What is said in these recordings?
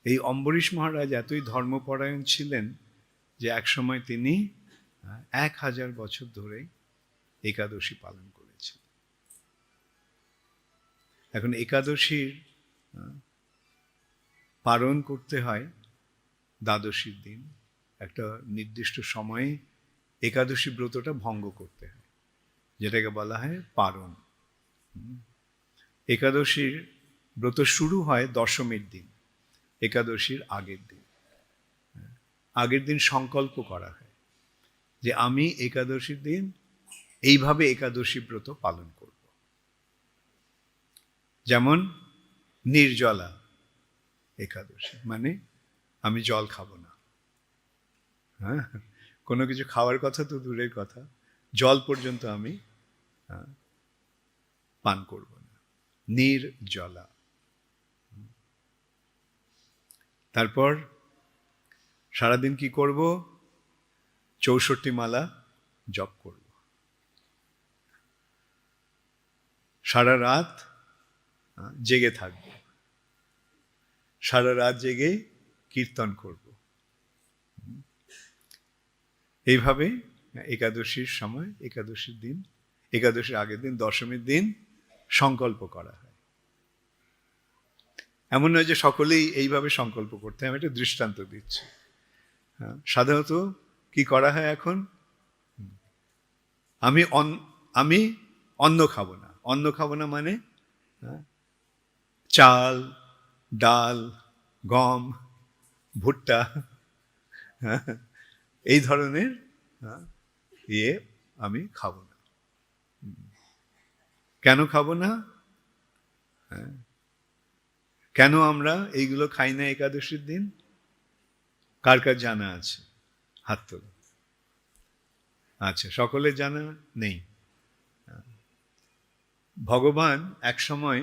এই অম্বরীশ মহারাজ এতই ধর্মপরায়ণ ছিলেন যে একসময় তিনি 1000 বছর ধরে একাদশী পালন করেছেন। এখন একাদশীর পালন করতে হয় দ্বাদশীর দিন, একটা নির্দিষ্ট সময়ে একাদশী ব্রতটা ভঙ্গ করতে হয়, যেটাকে বলা হয় পারণ। একাদশীর ব্রত শুরু হয় দশমীর দিন, একাদশীর আগের দিন। আগের দিন সংকল্প করা হয় যে আমি একাদশীর দিন এইভাবে একাদশী ব্রত পালন করব। যেমন নির্জলা একাদশী, মানে আমি জল খাবো না। হ্যাঁ, কোনো কিছু খাওয়ার কথা তো দূরের কথা, জল পর্যন্ত আমি পান করব না, নির্জলা। তারপর সারাদিন কি করব? 64 মালা জপ করব। সারা রাত জেগে থাকব, সারা রাত জেগে কীর্তন করব। এইভাবে একাদশীর সময়, একাদশীর দিন, একাদশীর আগের দিন, দশমীর দিন সংকল্প করা হয়। এমন নয় যে সকলেই এইভাবে সংকল্প করতে হয়, আমি একটা দৃষ্টান্ত দিচ্ছি। সাধারণত কি করা হয় এখন? আমি অন্ন খাবো না। অন্ন খাবো না মানে চাল, ডাল, গম, ভুট্টা, এই ধরনের আমি খাবো না। কেন খাবো না? কেন আমরা এইগুলো খাই না একাদশীর দিন? কার কার জানা আছে? হাত তোলো। আচ্ছা, সকলের জানা নেই। ভগবান এক সময়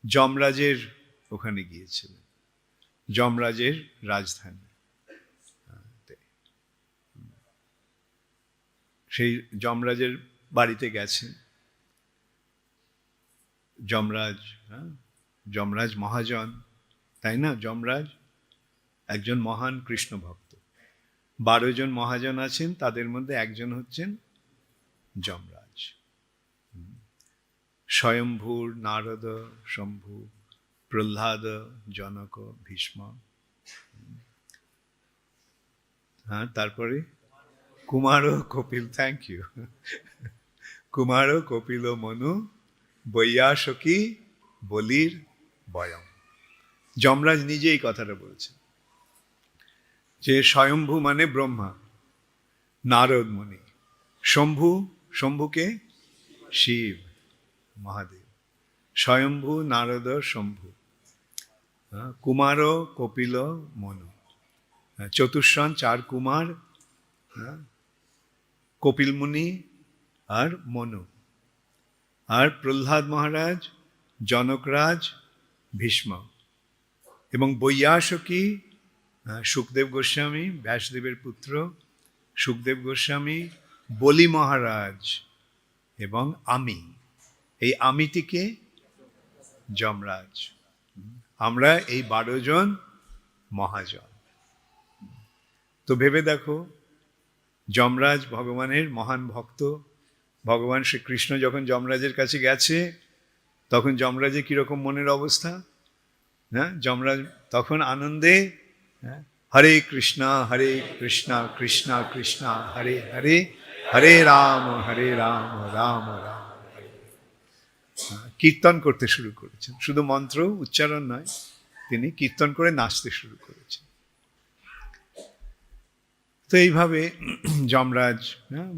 যমরাজের ওখানে গিয়েছিলেন, যমরাজের রাজধানী। সেই যমরাজের বাড়িতে গেছেন। যমরাজ, যমরাজ মহাজন, তাই না? যমরাজ একজন মহান কৃষ্ণ ভক্ত। 12 জন মহাজন আছেন, তাদের মধ্যে একজন হচ্ছেন যমরাজ। স্বয়ম্ভূর, নারদ, শম্ভু, প্রহ্লাদ, জনক, ভীষ্ম। হ্যাঁ, তারপরে কুমার ও কপিল। Thank you. কুমার ও কপিল মনু বৈয়াসকি বলির বয়ম। যমরাজ নিজে এই কথাটা বলছেন যে স্বয়ম্ভু মানে ব্রহ্মা, নারদ মুনি, শম্ভু, শম্ভুকে শিব মহাদেব, স্বয়ম্ভু, নারদ, শম্ভু, কুমার কপিল মনু, চতুর্শন 4 কুমার, কপিল মুনি আর মনু, আর প্রহ্লাদ মহারাজ, জনকরাজ, ভীষ্ম, এবং বৈয়াসকি সুখদেব গোস্বামী, ব্যাসদেবের পুত্র সুখদেব গোস্বামী, বলি মহারাজ, এবং আমি। এই আমিটিকে যমরাজ। আমরা এই 12 জন মহাজন। তো ভেবে দেখো, যমরাজ ভগবানের মহান ভক্ত। ভগবান শ্রীকৃষ্ণ যখন যমরাজের কাছে গেছে, তখন যমরাজের কিরকম মনের অবস্থা? হ্যাঁ, যমরাজ তখন আনন্দে হরে কৃষ্ণ কৃষ্ণ কৃষ্ণ হরে হরে, হরে রাম রাম রাম হরে। কীর্তন করতে শুরু করেছেন, শুধু মন্ত্র উচ্চারণ নয়, তিনি কীর্তন করে নাচতে শুরু করেছেন। তো এইভাবে যমরাজ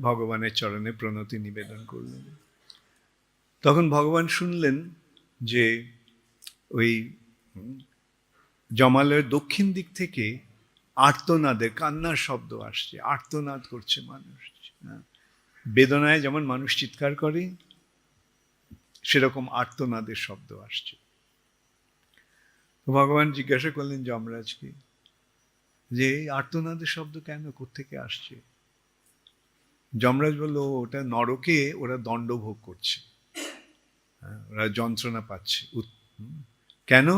ভগবানের চরণে প্রণতি নিবেদন করলেন। তখন ভগবান শুনলেন যে ওই জমালয়ের দক্ষিণ দিক থেকে আর্তনাদের, কান্নার শব্দ আসছে, আর্তনাদ করছে মানুষ। বেদনায় যেমন মানুষ চিৎকার করে, সেরকম আর্তনাদের শব্দ আসছে। তো ভগবান জিজ্ঞাসা করলেন যমরাজকে যে এই আর্তনাদের শব্দ কেন, কোত্থেকে আসছে? যমরাজ বলল, ওটা নরকে ওরা দণ্ড ভোগ করছে, ওরা যন্ত্রণা পাচ্ছে। কেন?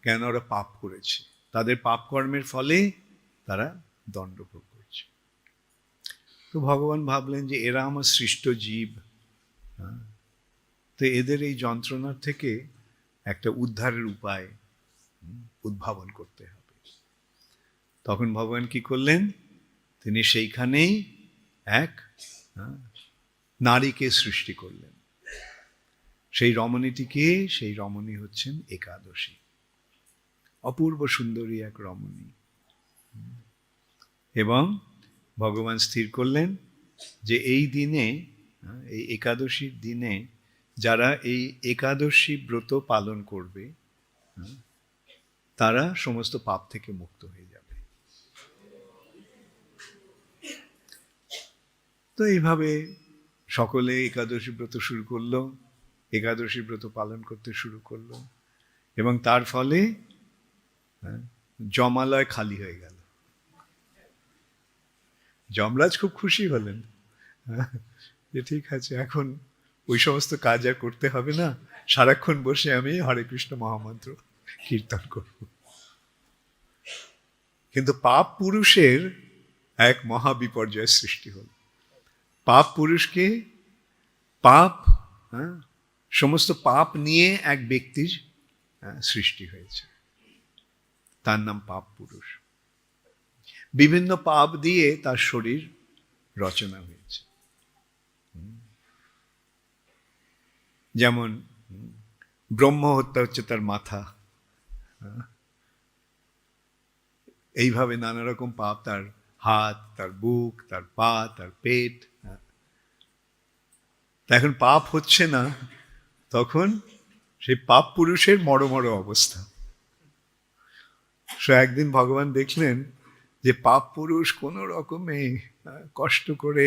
কেন? ওরা পাপ করেছে, তাদের পাপ কর্মের ফলে তারা দণ্ড ভোগ করছে। তো ভগবান ভাবলেন যে এরা আমার সৃষ্ট জীব, তো এদের এই যন্ত্রণার থেকে একটা উদ্ধারের উপায় উদ্ভাবন করতে হবে। তখন ভগবান কি করলেন, তিনি সেইখানেই এক নারীকে সৃষ্টি করলেন। সেই রমণীটিকে, সেই রমণী হচ্ছেন একাদশী, অপূর্ব সুন্দরী এক রমণী। এবং ভগবান স্থির করলেন যে এই দিনে, এই একাদশীর দিনে যারা এই একাদশী ব্রত পালন করবে তারা সমস্ত পাপ থেকে মুক্ত হয়ে যাবে। তো এইভাবে সকলে একাদশী ব্রত শুরু করলো, একাদশী ব্রত পালন করতে শুরু করলো, এবং তার ফলে যমালয় খালি হয়ে গেল। যমরাজ খুব খুশি হলেন যে ঠিক আছে, এখন ওই সমস্ত কাজ আর করতে হবে না, সারাক্ষণ বসে আমি হরে কৃষ্ণ মহামন্ত্র কীর্তন করব। কিন্তু পাপ পুরুষের এক মহাবিপর্যয়ের সৃষ্টি হল। পাপ পুরুষকে, পাপ, সমস্ত পাপ নিয়ে এক ব্যক্তির সৃষ্টি হয়েছে, তার নাম পাপ পুরুষ। বিভিন্ন পাপ দিয়ে তার শরীর রচনা হয়েছে। যেমন ব্রহ্ম হত্যা হচ্ছে তার মাথা, এইভাবে নানা রকম পাপ, তার হাত, তার বুক, তার পা, তার পেট। এখন পাপ হচ্ছে না, তখন সেই পাপ পুরুষের মরমর অবস্থা। সো একদিন ভগবান দেখলেন যে পাপ পুরুষ কোনো রকমে কষ্ট করে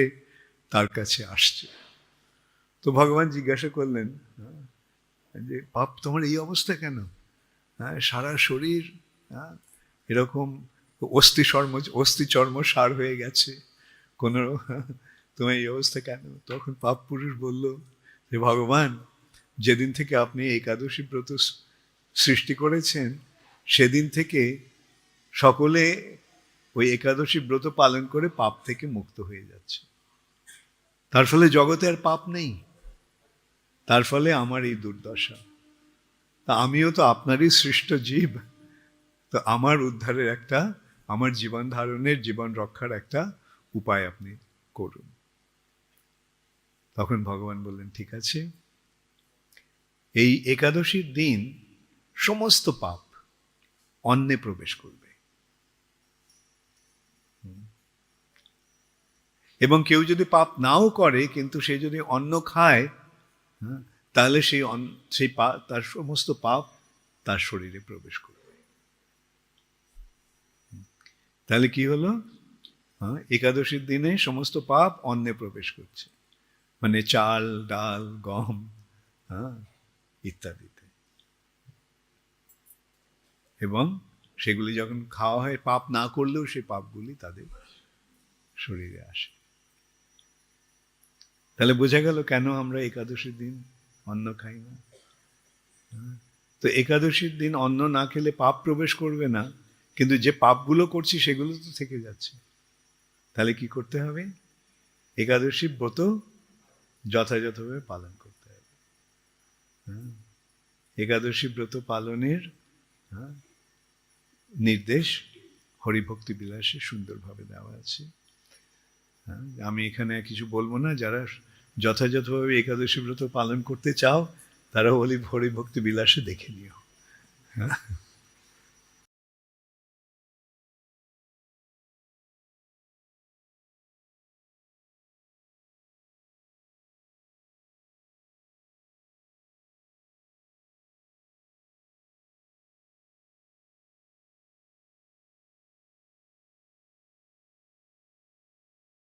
তার কাছে আসছে। তো ভগবান জিজ্ঞাসা করলেন যে পাপ, তোমার এই অবস্থা কেন? সারা শরীর এরকম অস্থি চর্ম সার হয়ে গেছে, কোনো তোমার এই অবস্থা কেন? তখন পাপ পুরুষ বলল যে ভগবান, যেদিন থেকে আপনি একাদশী ব্রত সৃষ্টি করেছেন সেদিন থেকে সকলে ওই একাদশী ব্রত পালন করে পাপ থেকে মুক্ত হয়ে যাচ্ছে। তার ফলে জগতে আর পাপ নেই, তার ফলে আমার এই দুর্দশা। তা আমিও তো আপনারই সৃষ্ট জীব, তো আমার উদ্ধারের একটা, আমার জীবন ধারণের, জীবন রক্ষার একটা উপায় আপনি করুন। তখন ভগবান বললেন ঠিক আছে, এই একাদশীর দিন সমস্ত পাপ অন্নে প্রবেশ করবে, এবং কেউ যদি পাপ নাও করে কিন্তু সে যদি অন্ন খায়, তাহলে সেই তার সমস্ত পাপ তার শরীরে প্রবেশ করবে। তাহলে কি হলো, একাদশীর দিনে সমস্ত পাপ অন্নে প্রবেশ করছে, মানে চাল, ডাল, গম ইত্যাদিতে। এবং সেগুলি যখন খাওয়া হয়, পাপ না করলেও সেই পাপগুলি তাদের শরীরে আসে। তাহলে বোঝা গেল কেন আমরা একাদশীর দিন অন্ন খাই না। তো একাদশীর দিন অন্ন না খেলে পাপ প্রবেশ করবে না, কিন্তু যে পাপগুলো করছি সেগুলো তো থেকে যাচ্ছে। তাহলে কি করতে হবে? একাদশী ব্রত যথাযথভাবে পালন করতে হবে। একাদশী ব্রত পালনের নির্দেশ হরিভক্তি বিলাসে সুন্দরভাবে দেওয়া আছে। আমি এখানে কিছু বলবো না, যারা যথাযথভাবে একাদশী ব্রত পালন করতে চাও তারা হরিভক্তি বিলাসে দেখে নিও।